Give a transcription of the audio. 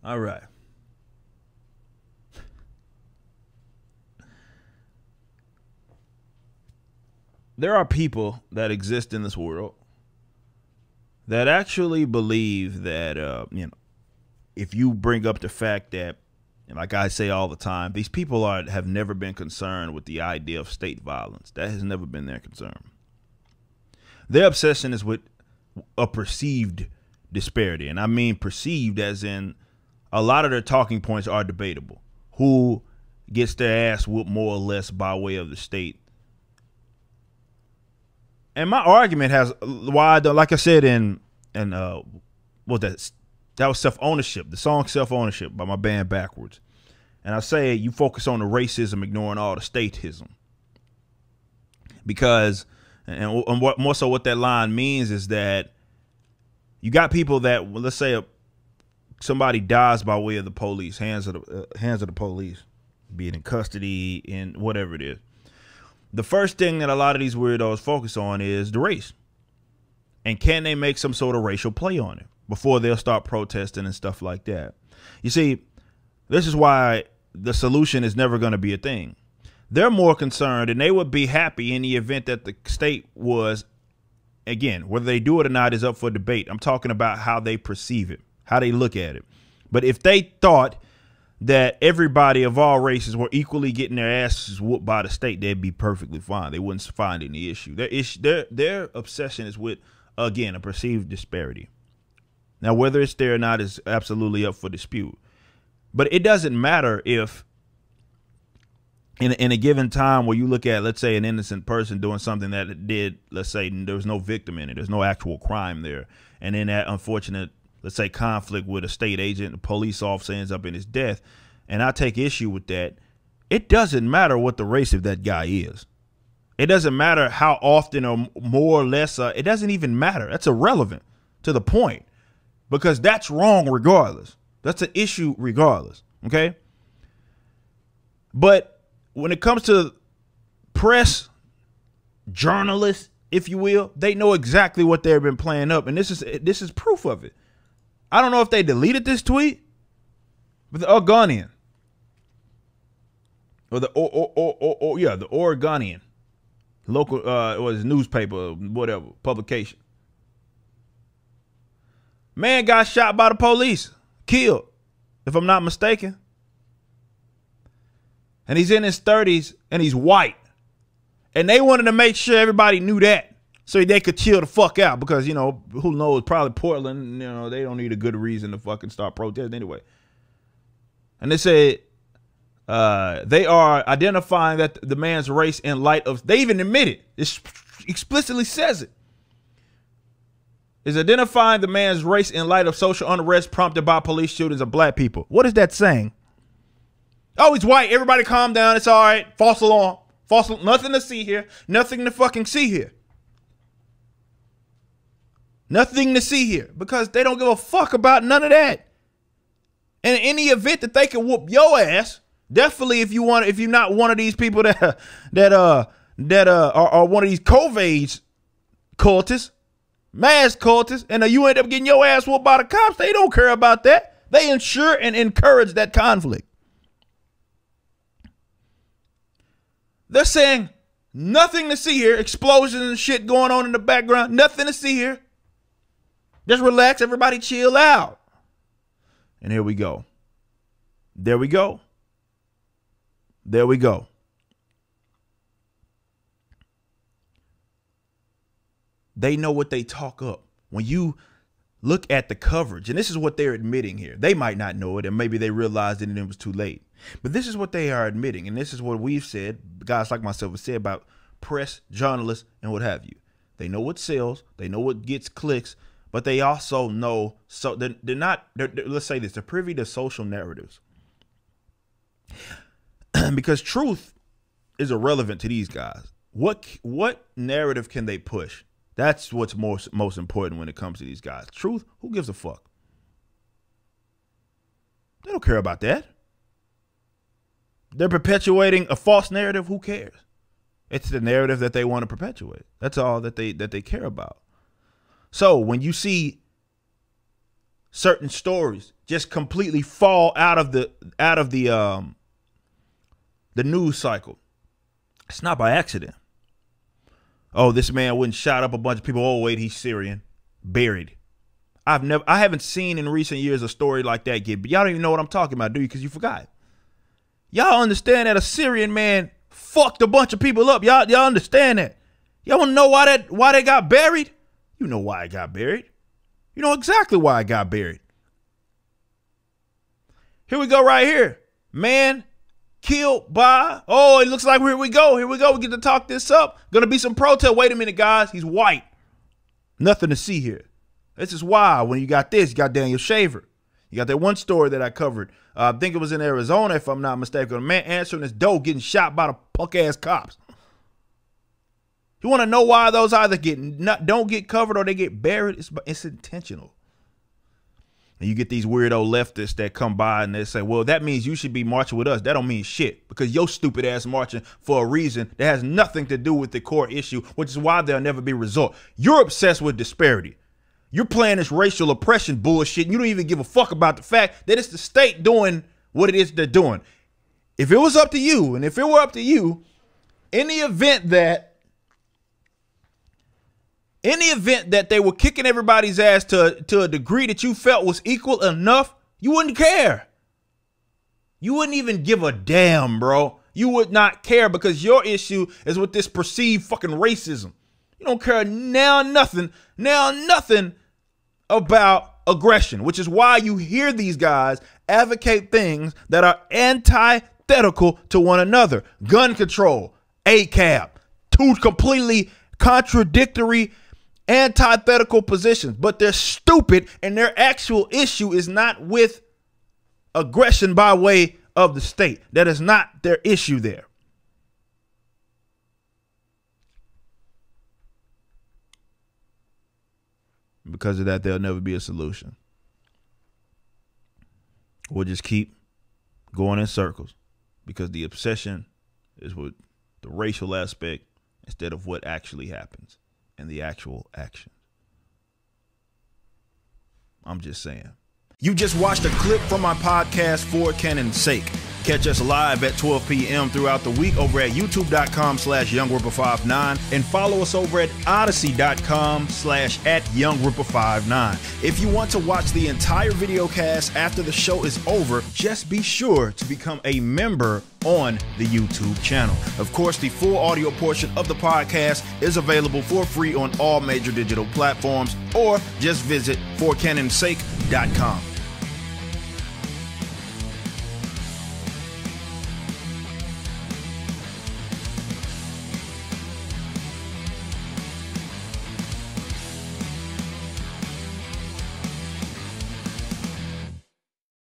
All right. There are people that exist in this world that actually believe that, if you bring up the fact that, and like I say all the time, these people have never been concerned with the idea of state violence. That has never been their concern. Their obsession is with a perceived disparity. And I mean perceived as in a lot of their talking points are debatable. Who gets their ass whooped more or less by way of the state? And my argument has why I don't, like I said what that was Self-Ownership, the song Self-Ownership by my band Backwards. And I say you focus on the racism, ignoring all the statism. Because, and what more so what that line means is that you got people that, well, let's say somebody dies by way of the police, hands of the police, be it in custody, in whatever it is. The first thing that a lot of these weirdos focus on is the race. And can they make some sort of racial play on it before they'll start protesting and stuff like that? You see, this is why the solution is never going to be a thing. They're more concerned, and they would be happy in the event that the state was, again, whether they do it or not is up for debate. I'm talking about how they perceive it, how they look at it. But if they thought that everybody of all races were equally getting their asses whooped by the state, they'd be perfectly fine. They wouldn't find any issue. Their obsession is with, again, a perceived disparity. Now, whether it's there or not is absolutely up for dispute. But it doesn't matter if in a given time where you look at, let's say, an innocent person doing something that it did, let's say there was no victim in it, there's no actual crime there, and in that unfortunate, let's say, conflict with a state agent, a police officer ends up in his death, and I take issue with that, it doesn't matter what the race of that guy is. It doesn't matter how often or more or less. It doesn't even matter. That's irrelevant to the point, because that's wrong regardless. That's an issue regardless. Okay. But when it comes to press, journalists, if you will, they know exactly what they've been playing up. And this is proof of it. I don't know if they deleted this tweet, but the Oregonian or the Oregonian local was newspaper, whatever, publication. Man got shot by the police, killed, if I'm not mistaken. And he's in his 30s and he's white. And they wanted to make sure everybody knew that so they could chill the fuck out, because, you know, who knows, probably Portland, you know, they don't need a good reason to fucking start protesting anyway. And they said they are identifying that the man's race in light of, they even admit it. It explicitly says it. Is identifying the man's race in light of social unrest prompted by police shootings of black people. What is that saying? Oh, he's white. Everybody calm down. It's all right. False alarm. False. Nothing to see here. Nothing to fucking see here. Nothing to see here, because they don't give a fuck about none of that. And in any event that they can whoop your ass, definitely if you're not one of these people that are one of these COVID cultists, mass cultists, and you end up getting your ass whooped by the cops, they don't care about that. They ensure and encourage that conflict. They're saying nothing to see here. Explosions and shit going on in the background. Nothing to see here. Just relax. Everybody chill out. And here we go. There we go. There we go. They know what they talk up. When you look at the coverage, and this is what they're admitting here. They might not know it, and maybe they realized it and it was too late. But this is what they are admitting, and this is what we've said, guys like myself have said about press, journalists, and what have you. They know what sells. They know what gets clicks. But they also know, so let's say this, they're privy to social narratives. Because truth is irrelevant to these guys. What narrative can they push? That's what's most important when it comes to these guys. Truth, who gives a fuck? They don't care about that. They're perpetuating a false narrative. Who cares? It's the narrative that they want to perpetuate. That's all that they care about. So when you see certain stories just completely fall out of the news cycle. It's not by accident. Oh, this man went and shot up a bunch of people. Oh, wait, he's Syrian. Buried. I haven't seen in recent years a story like that get, but y'all don't even know what I'm talking about, do you? Because you forgot. Y'all understand that a Syrian man fucked a bunch of people up. Y'all understand that. Y'all want to know why they got buried? You know why it got buried. You know exactly why it got buried. Here we go right here. Man killed by, oh, it looks like here we go. We get to talk this up. Gonna be some protest. Wait a minute, guys. He's white. Nothing to see here. This is why when you got this, you got Daniel Shaver. You got that one story that I covered. I think it was in Arizona, if I'm not mistaken. A man answering his door getting shot by the punk-ass cops. You want to know why those either don't get covered or they get buried? It's intentional. And you get these weirdo leftists that come by and they say, well, that means you should be marching with us. That don't mean shit because your stupid ass marching for a reason that has nothing to do with the core issue, which is why there'll never be resolved. You're obsessed with disparity. You're playing this racial oppression bullshit. And you don't even give a fuck about the fact that it's the state doing what it is they're doing. If it was up to you, and if it were up to you, in the event that they were kicking everybody's ass to a degree that you felt was equal enough, you wouldn't care. You wouldn't even give a damn, bro. You would not care because your issue is with this perceived fucking racism. You don't care now nothing about aggression, which is why you hear these guys advocate things that are antithetical to one another. Gun control, ACAB, two completely contradictory, antithetical positions, but they're stupid and their actual issue is not with aggression by way of the state. That is not their issue there. Because of that, there'll never be a solution. We'll just keep going in circles because the obsession is with the racial aspect instead of what actually happens and the actual action. I'm just saying. You just watched a clip from my podcast, For Canon's Sake. Catch us live at 12 p.m. throughout the week over at youtube.com/YoungRipper59 and follow us over at odyssey.com/@YoungRipper59. If you want to watch the entire video cast after the show is over, just be sure to become a member on the YouTube channel. Of course, the full audio portion of the podcast is available for free on all major digital platforms, or just visit forcanonsake.com.